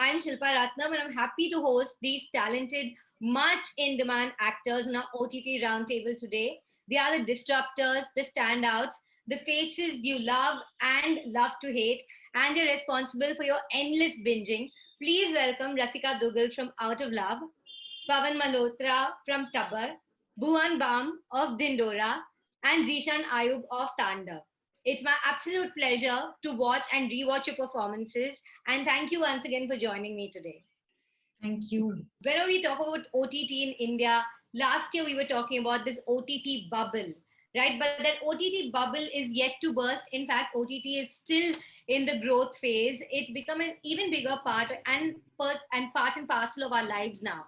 I'm Shilpa Ratnam, and I'm happy to host these talented, much in demand actors in our OTT roundtable today. They are the disruptors, the standouts, the faces you love and love to hate, and they're responsible for your endless binging. Please welcome Rasika Dugal from Out of Love, Pavan Malhotra from Tabar, Bhuvan Bam of Dindora, and Zishan Ayub of Tanda. It's my absolute pleasure to watch and rewatch your performances, and thank you once again for joining me today. Thank you. Whenever we talk about OTT in India, last year we were talking about this OTT bubble, right? But that OTT bubble is yet to burst. In fact, OTT is still in the growth phase. It's become an even bigger part and part and parcel of our lives now.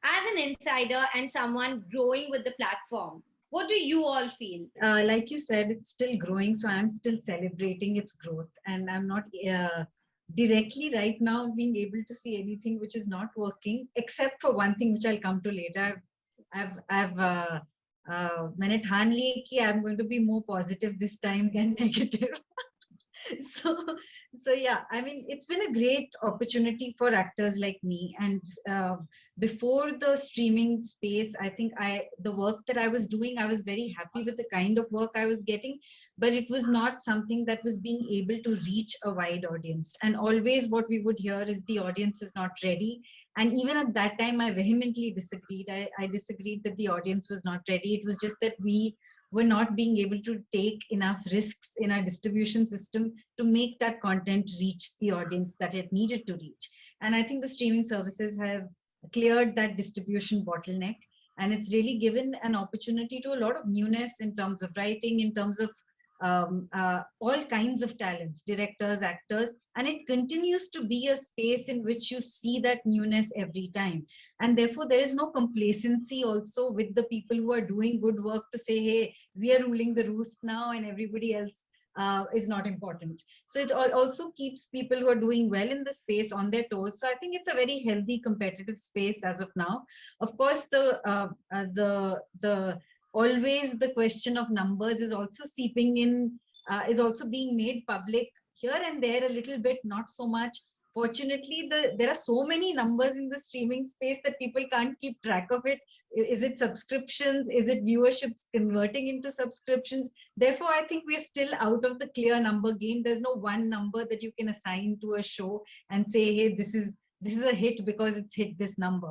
As an insider and someone growing with the platform, what do you all feel? Like you said, it's still growing, so I'm still celebrating its growth, and I'm not directly right now being able to see anything which is not working, except for one thing which I'll come to later. I've मैंने ठान ली कि I'm going to be more positive this time than negative. so so yeah, I mean, it's been a great opportunity for actors like me. And before the streaming space, I think the work that I was doing, I was very happy with the kind of work I was getting, but it was not something that was being able to reach a wide audience. And always what we would hear is the audience is not ready. And even at that time, I vehemently disagreed. I disagreed that the audience was not ready. It was just that we were not being able to take enough risks in our distribution system to make that content reach the audience that it needed to reach. And I think the streaming services have cleared that distribution bottleneck, and it's really given an opportunity to a lot of newness in terms of writing, in terms of all kinds of talents, directors, actors, and it continues to be a space in which you see that newness every time. And therefore, there is no complacency also with the people who are doing good work to say, hey, we are ruling the roost now and everybody else is not important. So it also keeps people who are doing well in the space on their toes. So I think it's a very healthy competitive space as of now. Of course, the always the question of numbers is also seeping in, is also being made public here and there a little bit, not so much. Fortunately, there are so many numbers in the streaming space that people can't keep track of it. Is it subscriptions? Is it viewerships converting into subscriptions? Therefore, I think we're still out of the clear number game. There's no one number that you can assign to a show and say, hey, this is a hit because it's hit this number.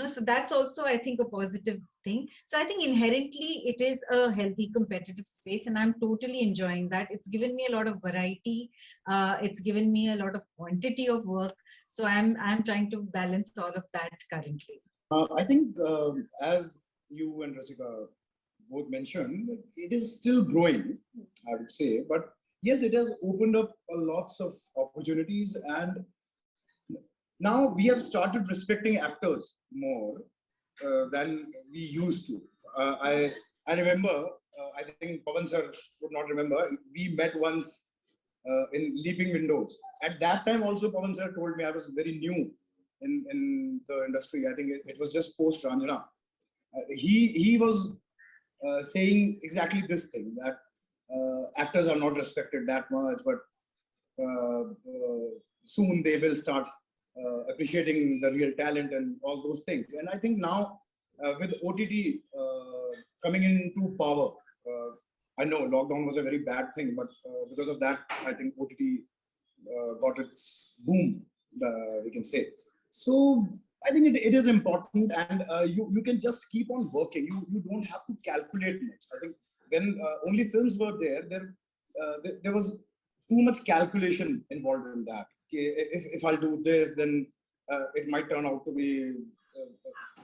So that's also, I think, a positive thing. So I think inherently it is a healthy competitive space, and I'm totally enjoying that. It's given me a lot of variety. It's given me a lot of quantity of work. So I'm trying to balance all of that currently. I think as you and Rasika both mentioned, it is still growing, I would say. But yes, it has opened up lots of opportunities, and now we have started respecting actors more than we used to. I remember, I think Pavan sir would not remember, we met once in Leaping Windows. At that time also, Pavan sir told me, I was very new in the industry. I think it was just post Ranjana. He was saying exactly this thing, that actors are not respected that much, but soon they will start appreciating the real talent and all those things. And I think now with OTT coming into power, I know lockdown was a very bad thing, but because of that, I think OTT got its boom, we can say. So I think it is important, and you can just keep on working. You don't have to calculate much. I think when only films were there was too much calculation involved in that. If I'll do this, then it might turn out to be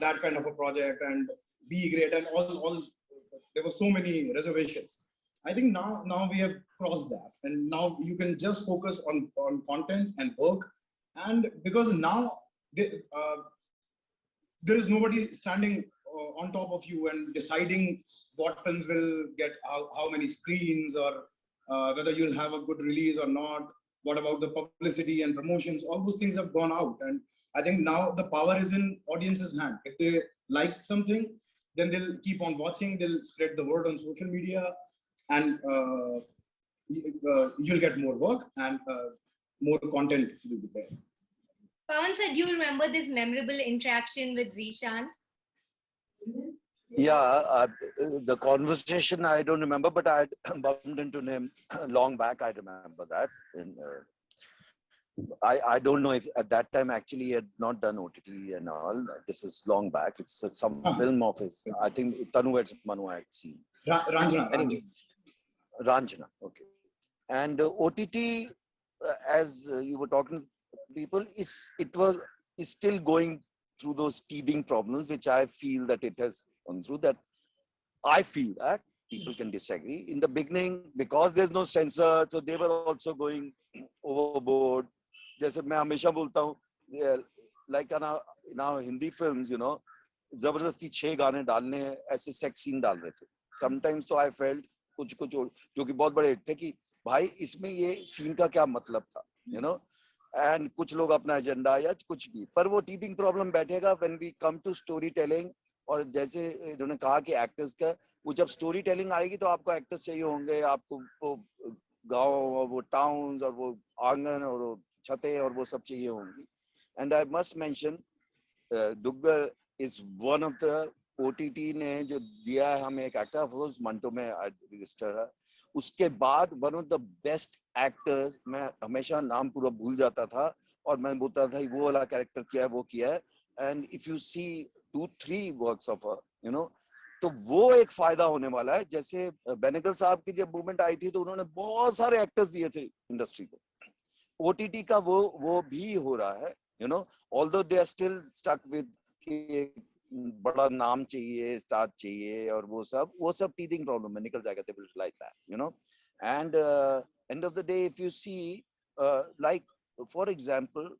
that kind of a project and be great, and all there were so many reservations. I think now we have crossed that, and now you can just focus on content and work. And because now there is nobody standing on top of you and deciding what films will get how many screens, or whether you'll have a good release or not. What about the publicity and promotions? All those things have gone out. And I think now the power is in audience's hand. If they like something, then they'll keep on watching, they'll spread the word on social media, and you'll get more work, and more content will be there. Pawan sir, do you remember this memorable interaction with Zishan? Yeah, the conversation I don't remember, but I bumped into him long back. I remember that. I don't know if at that time actually he had not done OTT and all. This is long back. It's some film of his. I think Tanu Veds Manu I had seen. Ranjana. Anyway, Ranjana. Okay. And OTT, as you were talking to people, is still going through those teething problems, which I feel that it has gone through. That I feel that people can disagree. In the beginning, because there's no censor, so they were also going overboard. जैसे मैं हमेशा बोलता हूँ, like in our Hindi films, you know, जबरदस्ती 6 गाने डालने हैं, ऐसे सेक्स सीन डाल रहे थे. Sometimes तो I felt कुछ जो कि बहुत बड़े हिट थे कि भाई इसमें ये सीन का क्या मतलब था, you know, and कुछ लोग अपना एजेंडा या कुछ भी, पर वो टीथिंग प्रॉब्लम बैठेगा when we come to storytelling. और जैसे इन्होंने कहा कि एक्टर्स का वो जब स्टोरी टेलिंग आएगी तो आपको एक्टर्स चाहिए होंगे, आपको वो गांव और वो टाउन्स और वो आंगन और वो छतें और वो सब चाहिए होंगी. And I must mention Duggal is one of the OTT ने जो दिया है हमें एक एक्टर, वो मंटो में रजिस्टर है. उसके बाद one of the best actors, मैं हमेशा नाम पूरा भूल जाता था और मैं बोलता था वो वाला कैरेक्टर किया है, वो किया है. And if you see 2-3 works of you know, तो वो एक फायदा होने वाला है. जैसे बेनेगल साहब की जब मूवमेंट आई थी तो उन्होंने बहुत सारे एक्टर्स दिए थे इंडस्ट्री को. ओटीटी का वो भी हो रहा है, you know, although they are still stuck with बड़ा नाम चाहिए, स्टार चाहिए और वो सब टीथिंग प्रॉब्लम में निकल जाएगा. They will realise that, you know. And end of the day if you see like for example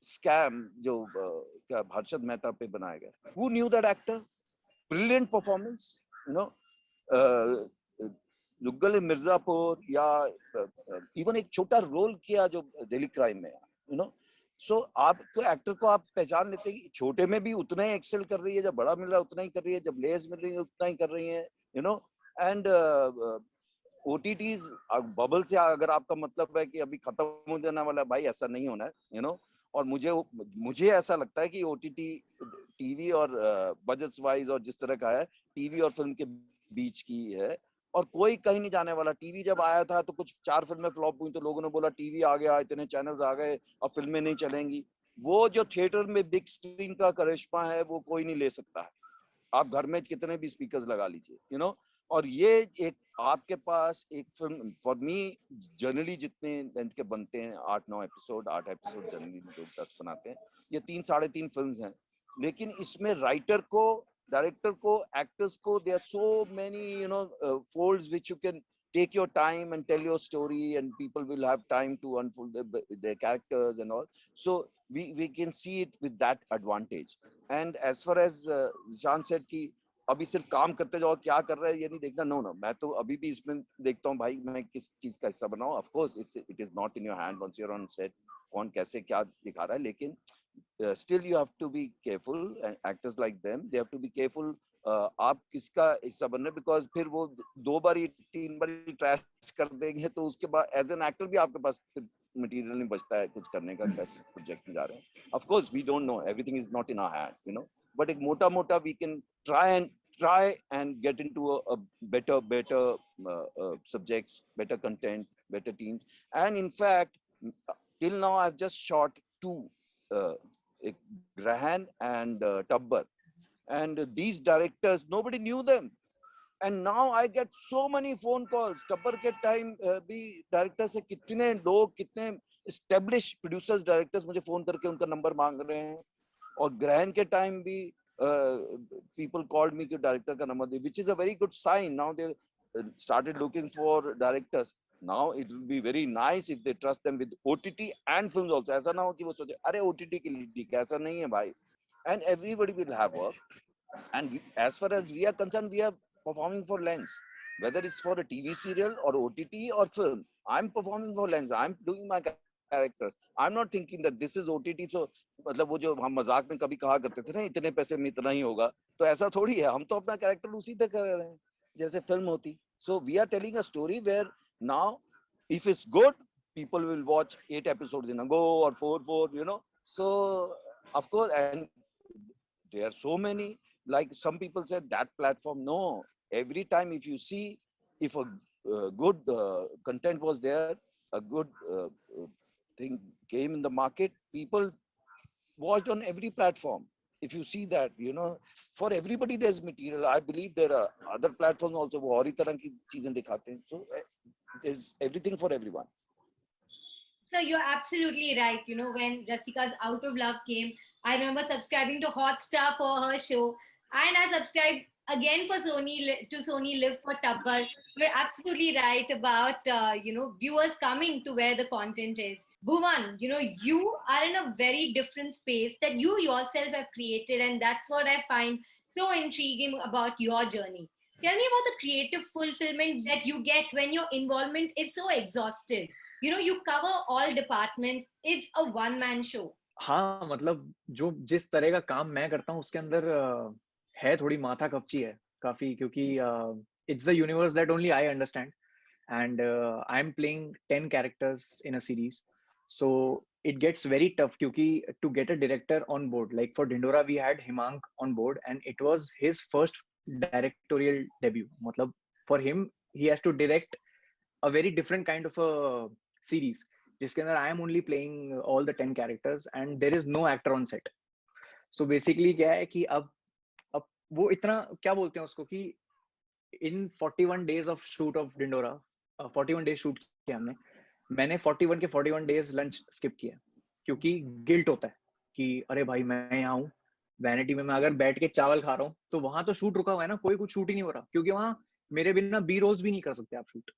scam जो क्या हर्षद मेहता पे बनाया गया, who knew that actor, brilliant performance, you know. Duggal Mirzapur या इवन एक छोटा रोल किया जो दिल्ली क्राइम में, यू नो. सो आपको एक्टर को आप पहचान लेते हैं कि छोटे में भी उतना ही एक्सेल कर रही है, जब बड़ा मिल रहा है उतना ही कर रही है, जब लेस मिल रही है उतना ही कर रही है, you know. And OTTs bubble से अगर आपका मतलब है कि अभी खत्म हो जाने वाला, भाई ऐसा नहीं होना है, यू नो. और मुझे ऐसा लगता है कि ओटीटी टीवी और बजट्स वाइज और जिस तरह का है, टीवी और फिल्म के बीच की है और कोई कहीं नहीं जाने वाला. टीवी जब आया था तो कुछ 4 फिल्में फ्लॉप हुई तो लोगों ने बोला टीवी आ गया, इतने चैनल्स आ गए, अब फिल्में नहीं चलेंगी. वो जो थिएटर में बिग स्क्रीन का करिश्मा है वो कोई नहीं ले सकता है. आप घर में कितने भी स्पीकर्स लगा लीजिए, यू नो. और ये एक आपके पास एक फिल्म फॉर मी जनरली जितने लेंथ के बनते हैं 8-9 एपिसोड, 8 एपिसोड जनरली लोग 10 बनाते हैं, ये 3-3.5 फिल्म्स हैं. लेकिन इसमें राइटर को, डायरेक्टर को, एक्टर्स को, there are so many you know folds which you can take your time and tell your story and people will have time to unfold their characters and all. So we can see it with that advantage. And as far as Zishan said कि अभी सिर्फ काम करते जाओ, क्या कर रहा है ये नहीं देखना, नो नो. मैं तो अभी भी इसमें देखता हूँ भाई मैं किस चीज का हिस्सा बनाऊं. Of course it is not in your hand once you are on set कौन कैसे क्या दिखा रहा है, लेकिन still you have to be careful and actors like them they have to be careful आप किसका हिस्सा बन रहे, बिकॉज फिर वो 2 बारी 3 बारी ट्रैश कर देंगे तो उसके बाद एज एन एक्टर भी आपके पास मटेरियल नहीं बचता है कुछ करने का, कैसे प्रोजेक्ट में जा रहे हैं. Of course we don't know, everything is not in our hand, you know, but एक मोटा we can try and get into a better subjects, better content, better teams. And in fact till now I've just shot 2 Grahan and Tabbar, and these directors nobody knew them, and now I get so many phone calls. Tabbar ke time bhi director se kitne log, kitne established producers directors मुझे phone करके उनका number मांग रहे हैं, और Grahan के time भी people called me कि director का number they, which is a very good sign. Now they started looking for directors. Now it will be very nice if they trust them with OTT and films also. ऐसा ना हो कि वो सोचे अरे OTT के लिए ठीक है, ऐसा नहीं है भाई. And everybody will have work. And as far as we are concerned, we are performing for lens, whether it's for a TV serial or OTT or film. I'm performing for lens. I'm doing my character. I'm not thinking that this is OTT. So मतलब वो जो हम मजाक में कभी कहा करते थे ना इतने पैसे में इतना ही होगा, तो ऐसा थोड़ी है. हम तो अपना कैरेक्टर उसी तरह कर रहे हैं जैसे फिल्म होती. So we are telling a story where now if it's good people will watch 8 episodes in a go or 4, you know. So of course, and there are so many, like some people said that platform. No, every time if you see, if a good content was there, a good thing came in the market, people watched on every platform. If you see that, you know, for everybody there's material. I believe there are other platforms also वो और ही तरह की चीजें दिखाते हैं. So there's everything for everyone. So you're absolutely right. You know, when Rasika's Out of Love came, I remember subscribing to Hotstar for her show, and I subscribed again for Sony Live for Tubber. You're absolutely right about viewers coming to where the content is. Bhuvan, you know, you are in a very different space that you yourself have created, and that's what I find so intriguing about your journey. Tell me about the creative fulfillment that you get when your involvement is so exhaustive. You know, you cover all departments. It's a one-man show. हाँ, मतलब जो जिस तरह का काम मैं करता हूँ उसके अंदर है थोड़ी माथा कपची है काफी, क्योंकि it's the universe that only I understand, and I'm playing 10 characters in a series, so it gets very tough क्योंकि to get a director on board, like for Dhindora we had Himank on board and it was his first directorial debut. मतलब for him he has to direct a very different kind of a series जिसके अंदर I am only playing all the 10 characters and there is no actor on set. So basically क्या है कि अब वो इतना क्या बोलते हैं उसको कि in 41 days of shoot of Dindora, 41 days shoot किया हमने, मैंने 41 के 41 days lunch skip किया क्योंकि गिल्ट होता है कि अरे भाई मैं यहाँ हूँ वैनिटी में, मैं अगर बैठ के चावल खा रहा हूँ तो वहां तो शूट रुका हुआ है ना, कोई कुछ शूट ही नहीं हो रहा क्योंकि वहां मेरे बिना बी रोल्स भी नहीं कर सकते आप शूट.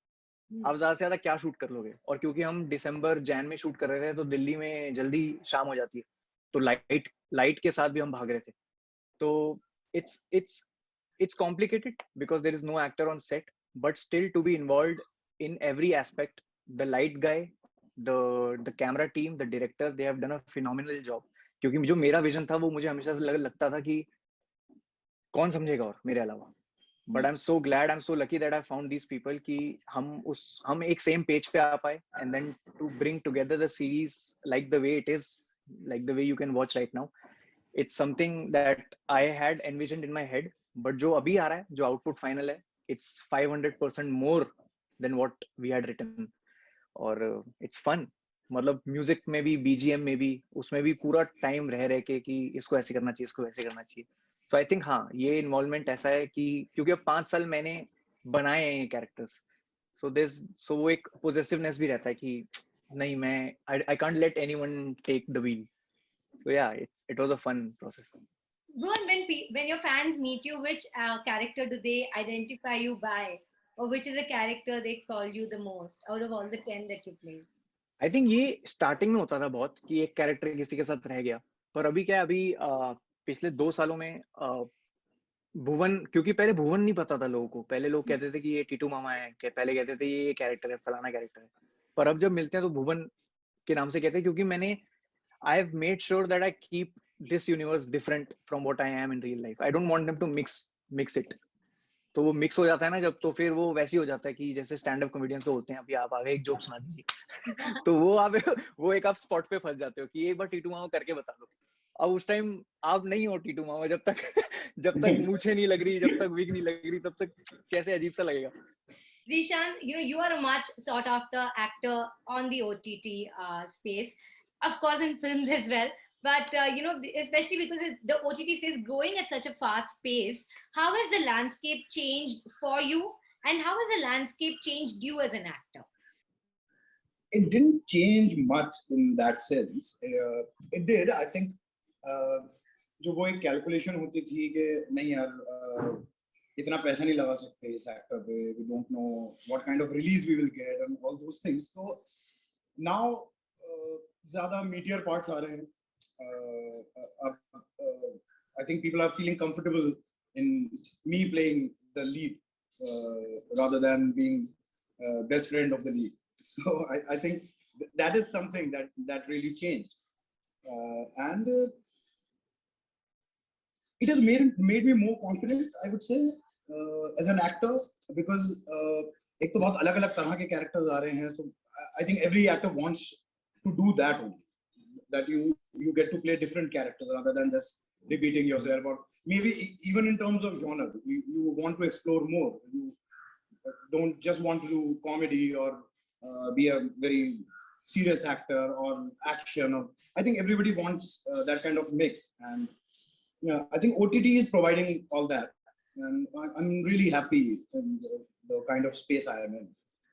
आप ज्यादा से ज्यादा क्या शूट कर लोगे, और क्योंकि हम दिसंबर जैन में शूट कर रहे थे तो दिल्ली में जल्दी शाम हो जाती है, तो लाइट के साथ भी हम भाग रहे थे. तो it's complicated because there is no actor on set, but still to be involved in every aspect, the light guy, the camera team, the director, they have done a phenomenal job. क्योंकि जो मेरा vision था वो मुझे हमेशा लगता था कि कौन समझेगा और मेरे अलावा. But I'm so glad, I'm so lucky that I found these people कि हम एक same page पे आ पाए, and then to bring together the series like the way it is, like the way you can watch right now. It's something that I had envisioned in my head, but जो अभी आ रहा है, जो output final है, it's 500% more than what we had written. और it's fun. मतलब music में भी, BGM में भी, उसमें भी पूरा टाइम रह के कि इसको ऐसे करना चाहिए, इसको ऐसे करना चाहिए. सो आई थिंक हाँ, ये इन्वॉल्वमेंट ऐसा है कि क्योंकि अब 5 साल मैंने बनाए हैं ये कैरेक्टर्स, सो वो एक पोजेसिवनेस भी रहता है कि नहीं, मैं I can't let anyone take the wheel. So yeah it was a fun process. When your fans meet you, which character do they identify you by, or which is the character they call you the most out of all the 10 that you played? I think ये starting में होता था बहुत कि एक character किसी के साथ रह गया, पर अभी क्या है, अभी पिछले 2 सालों में भुवन, क्योंकि पहले भुवन नहीं पता था लोगों को, पहले लोग कहते थे कि ये टीटू मामा है, पहले कहते थे ये कैरेक्टर है, फलाना कैरेक्टर है, पर अब जब मिलते हैं तो भुवन के नाम से कहते हैं क्योंकि मैंने I have made sure that I keep this universe different from what I am in real life. I don't want them to mix it. तो वो मिक्स हो जाता है ना जब, तो फिर वो वैसे ही हो जाता है कि जैसे स्टैंड अप कॉमेडियंस तो होते हैं, अभी आप आगे एक जोक सुना दीजिए तो वो एक आप स्पॉट पे फंस जाते हो कि एक बार टीटू मामा करके बता दो. अब उस टाइम आप नहीं हो टीटू मामा जब तक मूछे नहीं लग रही, जब तक विग नहीं लग रही, तब तक कैसे अजीब सा लगेगा. Zishan, you know, you are a much sought after actor on the OTT space, of course in films as well, but you know, especially because the OTT space is growing at such a fast pace. How has the landscape changed for you, and how has the landscape changed you as an actor? It didn't change much in that sense. It did, I think. जो वो एक calculation होती थी कि नहीं यार इतना पैसा नहीं लगा सकते इस एक्टर पे, we don't know what kind of release we will get and all those things. So now ज़्यादा meteor parts आ रहे हैं. I think people are feeling comfortable in me playing the lead rather than being best friend of the lead. So I think that is something that really changed, and it has made me more confident, I would say, as an actor, because एक तो बहुत अलग-अलग तरह के characters आ रहे हैं, so I think every actor wants to do that only. that you get to play different characters rather than just repeating yourself, or maybe even in terms of genre, you want to explore more. You don't just want to do comedy or be a very serious actor or action. Or I think everybody wants that kind of mix, and yeah, I think OTT is providing all that, and I'm really happy in the kind of space I am in,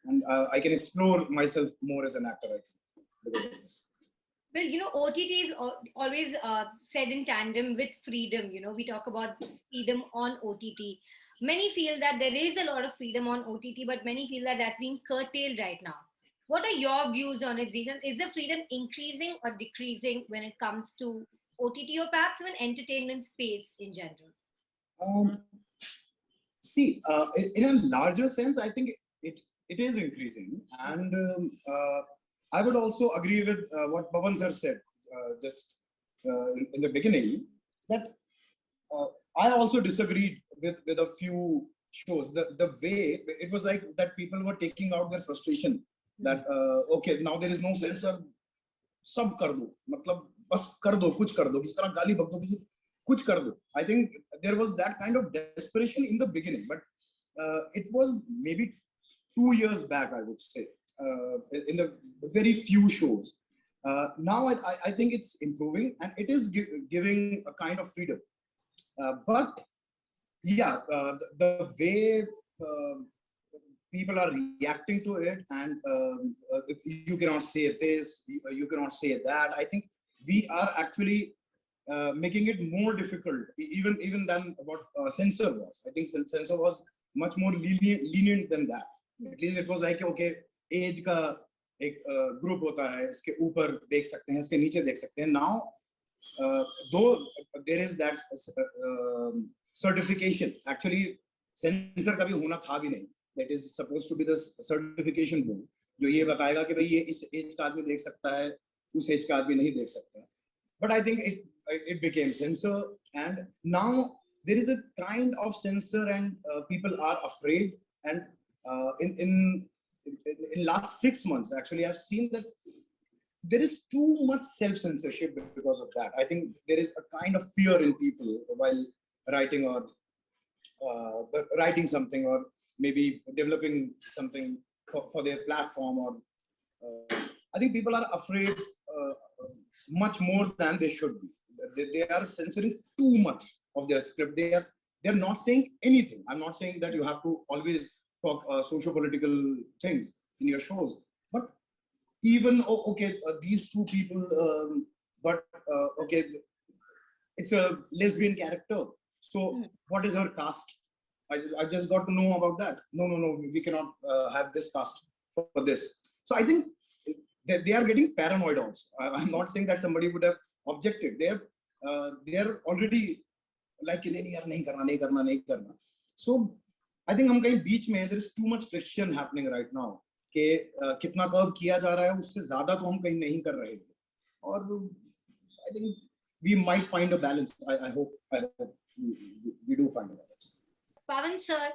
and I can explore myself more as an actor, I think, because of this. Well, OTT is always said in tandem with freedom. We talk about freedom on OTT. Many feel that there is a lot of freedom on OTT, but many feel that that's being curtailed right now. What are your views on it, Zishan? Is the freedom increasing or decreasing when it comes to OTT, or perhaps even entertainment space in general? Um, See, in a larger sense, I think it is increasing, and I would also agree with what Pawan sir said just in the beginning, that uh, I also disagreed with a few shows. The way it was like that, people were taking out their frustration that okay, now there is no censor, सब कर दो, मतलब बस कर दो, कुछ कर दो, किस तरह गाली बक दो, किसी कुछ कर दो. I think there was that kind of desperation in the beginning, but it was maybe 2 years back, I would say, in the very few shows. Now I think it's improving, and it is giving a kind of freedom. But yeah, the way people are reacting to it, and you cannot say this, you cannot say that. I think we are actually making it more difficult, even than what censor was. I think censor was much more lenient than that. At least it was like, okay, age का एक group होता है, इसके ऊपर देख सकते हैं, इसके नीचे देख सकते हैं. Now, though there is that certification, actually censor कभी होना था भी नहीं. That is supposed to be the certification board, जो ये बताएगा कि भाई ये इस एज का आदमी देख सकता है, उस एज का आदमी नहीं देख सकता. But I think it became censor, and now there is a kind of censor, and people are afraid. And in last 6 months, actually, I've seen that there is too much self-censorship because of that. I think there is a kind of fear in people while writing, or writing something, or maybe developing something for their platform. Or I think people are afraid much more than they should be. They are censoring too much of their script. They're not saying anything. I'm not saying that you have to always talk socio-political things in your shows, but even these two people, but okay, it's a lesbian character, so what is her caste? I just got to know about that. No, we cannot have this caste for this. So I think they are getting paranoid also. I'm not saying that somebody would have objected. They are already like, नहीं करना. So I think हम कहीं बीच में, there is too much friction happening right now, कि कितना curve किया जा रहा है, उससे ज्यादा तो हम कहीं नहीं कर रहे हैं. और I think we might find a balance. I hope we do find a balance. Pawan sir,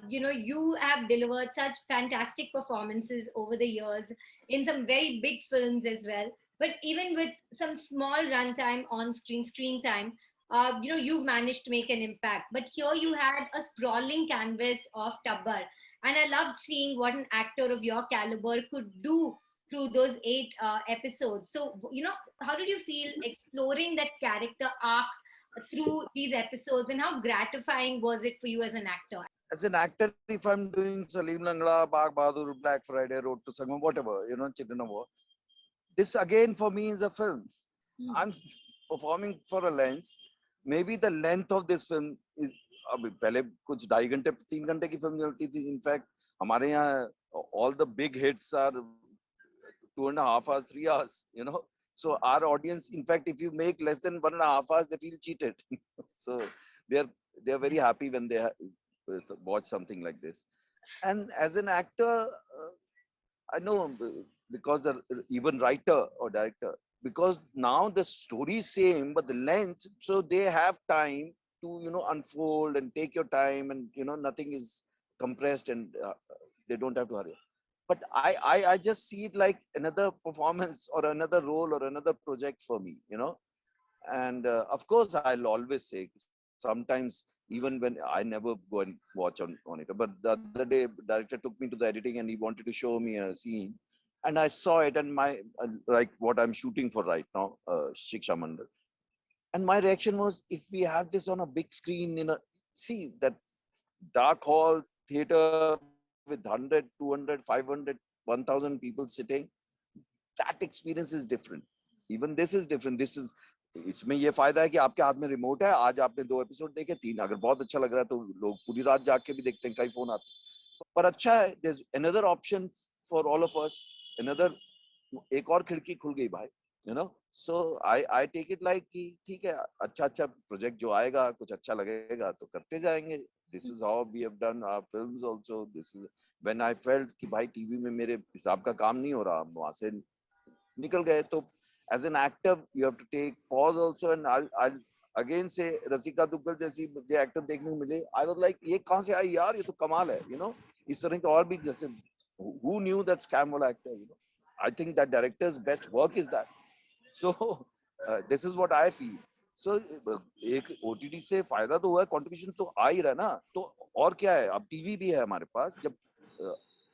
you have delivered such fantastic performances over the years in some very big films as well. But even with some small runtime on screen time, you've managed to make an impact. But here you had a sprawling canvas of Tabbar. And I loved seeing what an actor of your caliber could do through those 8 episodes. So, how did you feel exploring that character arc through these episodes, and how gratifying was it for you as an actor? As an actor, if I'm doing Salim Langda, Pak Bahadur, Black Friday, Road to Sangam, whatever, Children of War, this again for me is a film. I'm performing for a lens. Maybe the length of this film is, अभी पहले कुछ 2.5 घंटे 3 घंटे की film चलती थी. In fact, हमारे यहाँ all the big hits are 2.5 hours, 3 hours, So our audience, in fact, if you make less than 1.5 hours, they feel cheated. So they're very happy when they watch something like this. And as an actor, I know, because even writer or director, because now the story is same, but the length, so they have time to unfold and take your time, and nothing is compressed, and they don't have to hurry. but I just see it like another performance or another role or another project for me, you know. And of course, I'll always say sometimes, even when I never go and watch on it. But the other day, director took me to the editing and he wanted to show me a scene, and I saw it, and my like what I'm shooting for right now, Shiksha Mandal. And my reaction was, if we have this on a big screen in a, see that dark hall theater with 100, 200, 500, 1000 people sitting, that experience is different. Even this is different. This is, इसमें ये फायदा है कि आपके हाथ में remote है. आज आपने 2 एपिसोड देखे, 3 अगर बहुत अच्छा लग रहा है तो लोग पूरी रात जाग के भी देखते हैं, कई फोन आते हैं. पर अच्छा है, there's another option for all of us. Another, एक और खिड़की खुल गई भाई, you know. So I take it like कि ठीक है, अच्छा प्रोजेक्ट जो आएगा, कुछ अच्छा लगेगा तो करते जाएंगे. This is how we have done our films also. This is when I felt कि भाई टीवी में मेरे हिसाब का काम नहीं हो रहा, वहां से निकल गए. तो as an actor you have to take pause also. And I'll again say, रसिका दुग्गल जैसी मुझे एक्टर देखने को मिले, I was like, ये कहाँ से आई यार, ये तो कमाल है, you know. इस तरह के और भी, जैसे who knew that scam वाला actor, you know. I think that director's best work is that. So this is what I feel. So एक OTT से फायदा तो हुआ है, कंट्रीब्यूशन तो आ ही रहा है ना. तो और क्या है, अब टीवी भी है हमारे पास. जब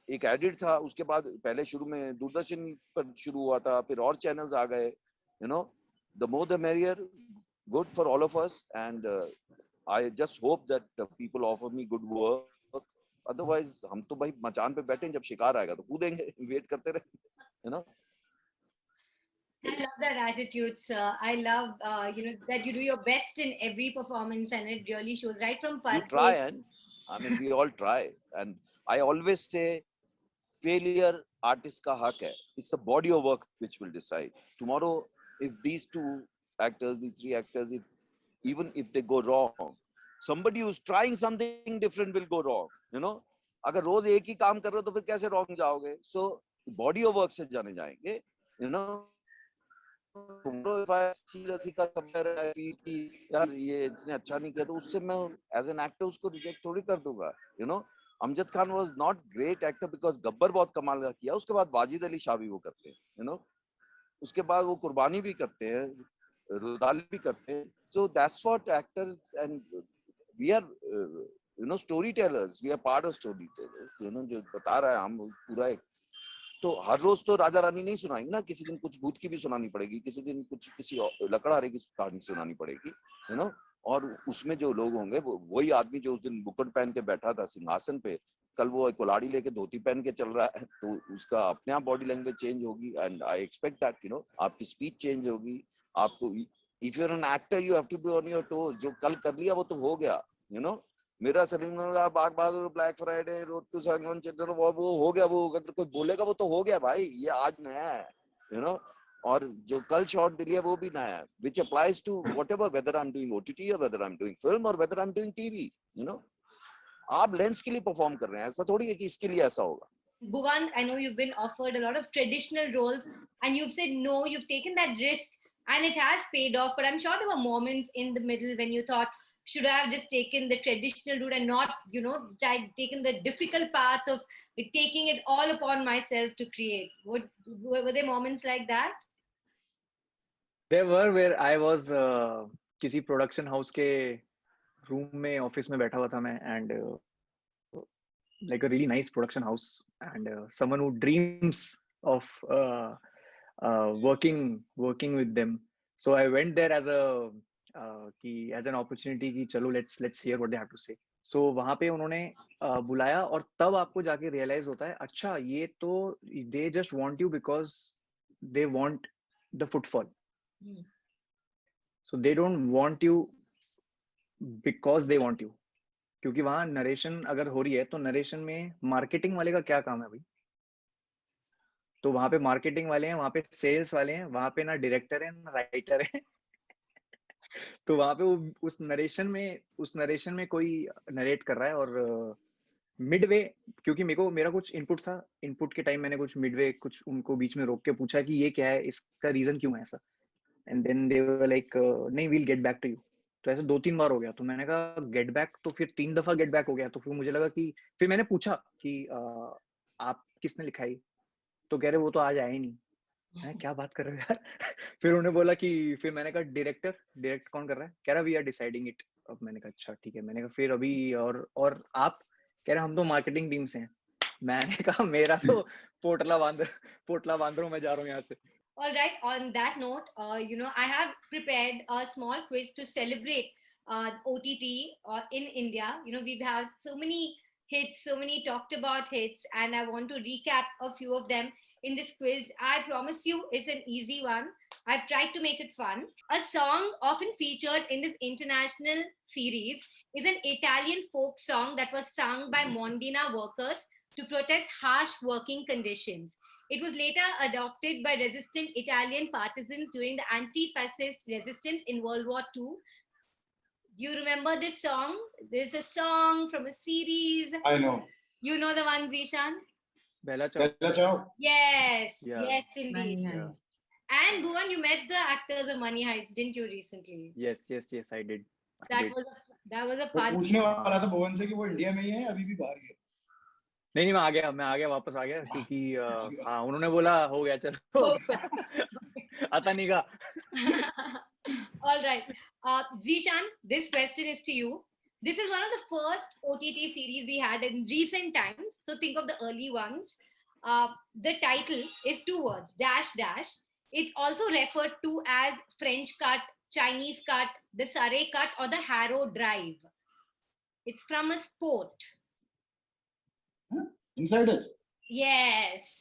एक एडिट था, उसके बाद पहले शुरू में दूरदर्शन पर शुरू हुआ था, फिर और चैनल्स आ गए, you know. The more the merrier, good for all of us. And I just hope that the people offer me good work. Otherwise हम तो भाई मचान पे बैठे हैं, जब शिकार आएगा तो कूदेंगे, वेट करते रहे, you know. I love that attitude, sir. I love, that you do your best in every performance, and it really shows right from You Purple. try, and I mean, we all try. And I always say, failure artist का हक है. It's the body of work which will decide. Tomorrow, if these 2 actors, these 3 actors, even if they go wrong, somebody who's trying something different will go wrong, you know. अगर रोज एक ही काम कर रहे हो तो फिर कैसे wrong जाओगे? So body of work से जाने जाएंगे, you know. Tomorrow if I see Rasika somewhere, I feel कि यार ये इतने अच्छा नहीं किया, तो उससे मैं as an actor उसको reject थोड़ी कर दूंगा, you know. Amjad Khan was not great actor because Gabbar बहुत कमाल का किया. उसके बाद वाजिद अली शाह भी वो करते हैं, you know. उसके बाद वो कुर्बानी भी करते हैं, रुदाली भी करते हैं. So that's what actors, and we are you know, storytellers. We are part of storytellers, you know. जो बता रहा है हम पूरा एक, तो हर रोज तो राजा रानी नहीं सुनाएंगे ना. किसी दिन कुछ भूत की भी सुनानी पड़ेगी, किसी दिन कुछ किसी लकड़हारे की कहानी सुनानी पड़ेगी, यू नो. और उसमें जो लोग होंगे, वो वही आदमी जो उस दिन मुकुट पहन के बैठा था सिंहासन पे, कल वो कुल्हाड़ी लेके धोती पहन के चल रहा है, तो उसका अपने आप बॉडी लैंग्वेज चेंज होगी. And I expect that, you know. आपकी स्पीच चेंज होगी. आपको, if you are an actor, you have to be on your toes. जो कल कर लिया वो तो हो गया, यू नो. मेरा सलीम बाग बहादुर, ब्लैक फ्राइडे, रोड टू संगम चंद्र, वो हो गया. वो अगर कोई बोलेगा वो तो हो गया भाई, ये आज नया है, यू नो. और जो कल शॉट दिया वो भी नया है, which applies to whatever, whether I'm doing OTT or whether I'm doing film or whether I'm doing TV, you know. आप लेंस के लिए परफॉर्म कर रहे हैं, ऐसा थोड़ी है कि इसके लिए ऐसा होगा. Bhuvan, I know you've been offered a lot of traditional roles and you've said no, you've taken that risk and it has paid off. But I'm sure there were moments in the middle when you thought, should I have just taken the traditional route and not, taken the difficult path of taking it all upon myself to create? Were there moments like that? There were, where I was किसी production house के room में, office में बैठा हुआ था मैं, and like a really nice production house, and someone who dreams of working with them. So I went there as an opportunity कि चलो let's hear what they have to say. So वहाँ पे उन्होंने बुलाया, और तब आपको जाके realize होता है, अच्छा ये तो they just want you because they want the footfall. So they don't want you because they want you. क्योंकि वहां नरेशन अगर हो रही है तो नरेशन में मार्केटिंग वाले का क्या काम है भाई? तो वहां पे मार्केटिंग वाले हैं, वहां पे सेल्स वाले हैं, वहां पे ना डायरेक्टर है ना राइटर है. तो वहां पे उस नरेशन में कोई नरेट कर रहा है, और मिडवे, क्योंकि मेरा कुछ इनपुट था, इनपुट के टाइम मैंने कुछ मिडवे कुछ उनको बीच में रोक के पूछा कि ये क्या है, इसका रीजन क्यों है ऐसा. And then they were like, नहीं, we'll get back to you. तो ऐसे 2-3 बार हो गया. तो मैंने कहा गेट बैक, तो फिर 3 दफा गेट बैक हो गया. तो फिर मुझे लगा कि, फिर मैंने पूछा कि आप किसने लिखाई? तो कह रहे वो तो आज आया ही नहीं। मैं क्या बात कर रहे हो यार? फिर उन्होंने बोला कि फिर मैंने कहा डायरेक्ट कौन कर रहा है? कह रहा वी आर डिसाइडिंग इट। अब मैंने कहा अच्छा ठीक है। मैंने कहा फिर अभी और आप? कह रहे हम तो मार्केटिंग टीम से हैं। मैंने कहा मेरा तो पोटला बांध रहा हूँ, मैं जा रहा हूँ यहाँ से। All right. On that note, I have prepared a small quiz to celebrate OTT in India. We've had so many hits, so many talked about hits, and I want to recap a few of them in this quiz. I promise you it's an easy one. I've tried to make it fun. A song often featured in this international series is an Italian folk song that was sung by Mondina workers to protest harsh working conditions. It was later adopted by resistant Italian partisans during the anti-fascist resistance in World War II. Do you remember this song? There's a song from a series. I know. You know the one, Zishan? Bella Ciao. Bella Ciao. Yes, Yeah. yes, indeed. Money Yeah. Heist. And Bhuvan, you met the actors of Money Heist, didn't you, recently? Yes, I did. That was a वो fun. पूछने वाला था भुवन से कि वो India में ही है अभी भी बाहर ही है. नहीं मैं आ गया वापस आ गया क्योंकि हाँ उन्होंने बोला हो गया चलो आता नहीं का. All right. Zishan, this question is to you. This is one of the first OTT series we had in recent times. So think of the early ones. The title is 2 words, dash dash. It's also referred to as French cut, Chinese cut, the Surrey cut, or the Harrow drive. It's from a sport. Insider. Yes,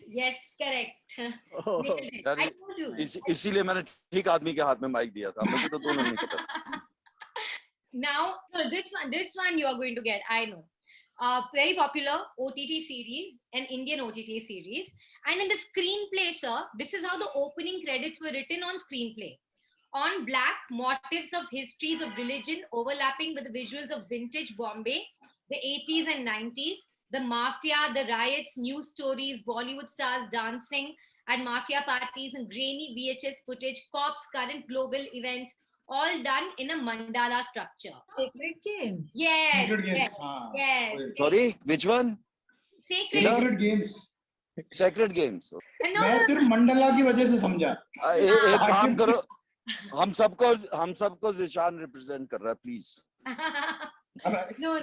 correct. Oh, Nailed it. यार I told you. इसीलिए मैंने ठीक आदमी के हाथ में mic दिया था. मुझे तो दोनों नहीं पता. Now, no, this one you are going to get. I know. Very popular OTT series, an Indian OTT series. And in the screenplay, sir, this is how the opening credits were written on screenplay. On black, motifs of histories of religion overlapping with the visuals of vintage Bombay, the 80s and 90s, the mafia, the riots, news stories, Bollywood stars dancing at mafia parties, and grainy VHS footage, cops, current global events, all done in a mandala structure. Sacred Games. Yes. Sacred Games. Yes. Yes. Sorry, which one? Sacred. Sacred Games. Sacred Games. And no, मैं no, सिर्फ मंडला की वजह से समझा. एक काम करो, हम सबको जिशान रिप्रेजेंट कर रहा है, प्लीज. no.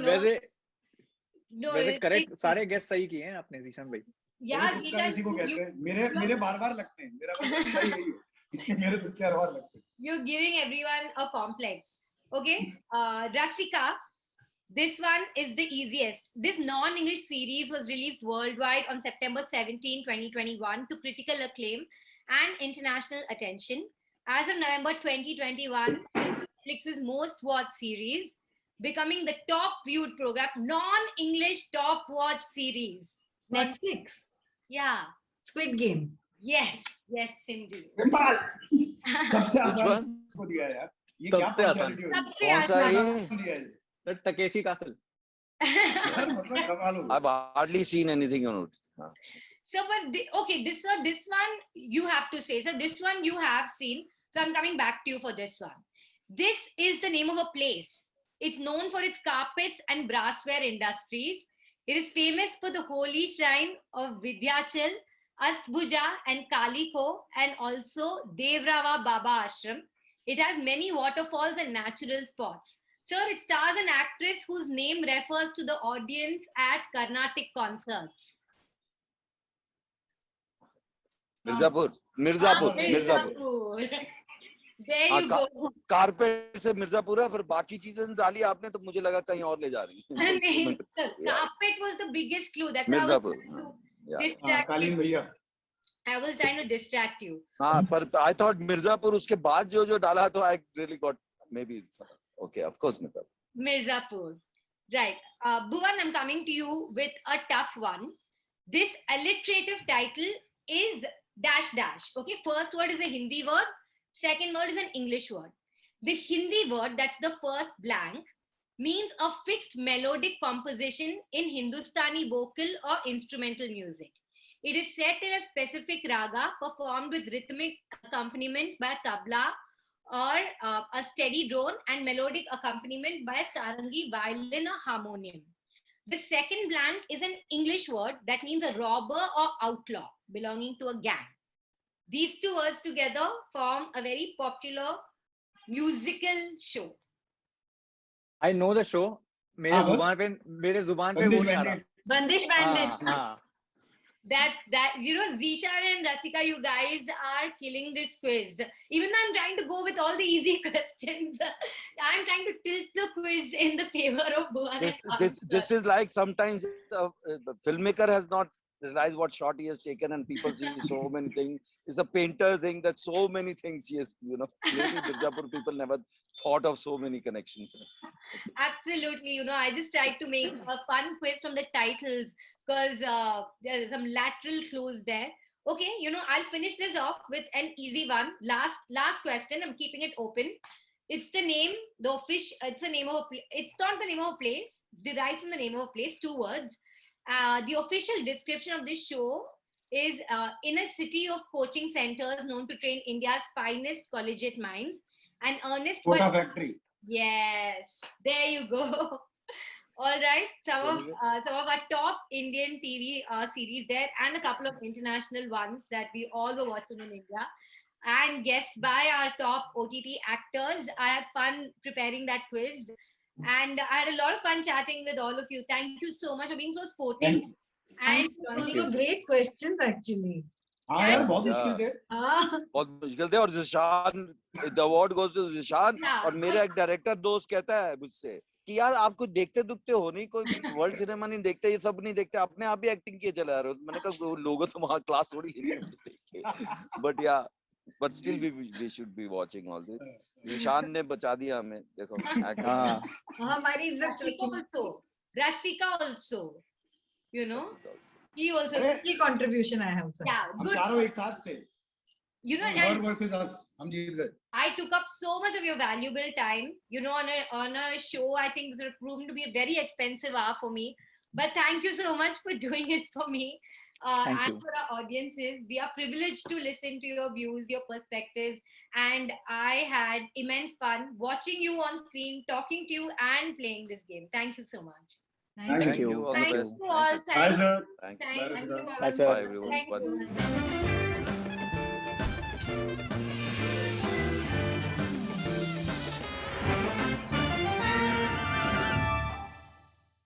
वैसे करेक्ट सारे गेस सही किए हैं आपने जीशन भाई. Yeah, मेरे तुक्का इसी को कहते हैं. मेरे बार लगते हैं. मेरा बस अच्छा ही यही है. मेरे तुक्के हर बार लगते हैं. You're giving everyone a complex. Okay. Rasika, this one is the easiest. This non-English series was released worldwide on September 17, 2021 to critical acclaim and international attention. As of November 2021, Netflix's most watched series, becoming the top viewed program, non-English top watched series. Netflix. Yeah. Squid Game. Yes, indeed. Simple. सबसे Which आसान one? को दिया यार. ये सबसे क्या आसान. partiality हो सबसे रही है? कौन सा आसान. है? दिया है. तो टकेशी कासल. यार मतलब कमाल हो गया. I've hardly seen anything on it. So, but this one you have to say. So, this one you have seen. So, I'm coming back to you for this one. This is the name of a place. It's known for its carpets and brassware industries. It is famous for the holy shrine of Vidyachal, Astbhuja, and Kaliko, and also Devrava Baba Ashram. It has many waterfalls and natural spots. Sir, it stars an actress whose name refers to the audience at Carnatic concerts. Mirzapur. There you go. Carpet से मिर्जापुर है, फिर बाकी चीजें डाली आपने तो मुझे लगा कहीं और ले जा रही Sir, है. carpet was the biggest clue. That's how I was Mirzapur. trying to Yeah. distract कालीन you. भैया. I was trying to distract you. हाँ, पर I thought मिर्जापुर उसके बाद जो डाला तो I really got maybe okay, of course Mirzapur. Mirzapur. Right. Bhuvan, I'm coming to you with a tough one. This alliterative title is dash dash. Okay, first word is a Hindi word. Second word is an English word. The Hindi word, that's the first blank, means a fixed melodic composition in Hindustani vocal or instrumental music. It is set in a specific raga performed with rhythmic accompaniment by tabla or a steady drone and melodic accompaniment by sarangi, violin or harmonium. The second blank is an English word that means a robber or outlaw belonging to a gang. These two words together form a very popular musical show. I know the show. मेरे हाँ, बस। जुबान पे बंदिश वो नहीं आ रहा. Bandit. Bandish Bandit. हाँ. That you know, Zishan and Rasika, you guys are killing this quiz. Even though I'm trying to go with all the easy questions, I'm trying to tilt the quiz in the favor of Bhuvan. This is like sometimes the filmmaker has not realized what shot he has taken, and people see so many things. It's a painter thing that so many things he has, maybe Mirzapur people never thought of so many connections. Absolutely, I just tried to make a fun quiz from the titles because there's some lateral clues there. Okay, I'll finish this off with an easy one. Last question. I'm keeping it open. It's the name, it's the name of it's not the name of a place. It's derived from the name of a place. 2 words. The official description of this show is in a city of coaching centers known to train India's finest collegiate minds. An earnest Kota Factory. Yes, there you go. All right, some of our top Indian TV series there, and a couple of international ones that we all were watching in India, and guessed by our top OTT actors. I had fun preparing that quiz, and I had a lot of fun chatting with all of you. Thank you so much for being so sportive. Thank And you. Great questions, actually. हाँ यार बहुत मुश्किल थे. बहुत मुश्किल थे. और Zeeshan, the award goes to Zeeshan. और मेरा एक डायरेक्टर दोस्त कहता है मुझसे कि यार आप कुछ देखते दुखते हो नहीं, कोई वर्ल्ड सिनेमा नहीं देखते, ये सब नहीं देखते, अपने आप ही एक्टिंग किए चला रहे हो. मैंने कहा लोगों तो वहाँ क्लास थोड़ी लेते. बट या but still we should be watching all this. Zeeshan ने बचा दिया हमें, देखो. हमारी इज्जत Rasika also, he also की contribution I have. Yeah, हम good. चारों एक साथ थे. And her versus us, हम जीत गए. I took up so much of your valuable time, on a show I think is proven to be a very expensive hour for me. But thank you so much for doing it for me. Thank and you. for our audiences. We are privileged to listen to your views, your perspectives. And I had immense fun watching you on screen, talking to you and playing this game. Thank you so much. Thank you. All the Thank best. you all. Bye, sir. Thank Thank you. you. Bye, sir. Bye everyone. Thank you.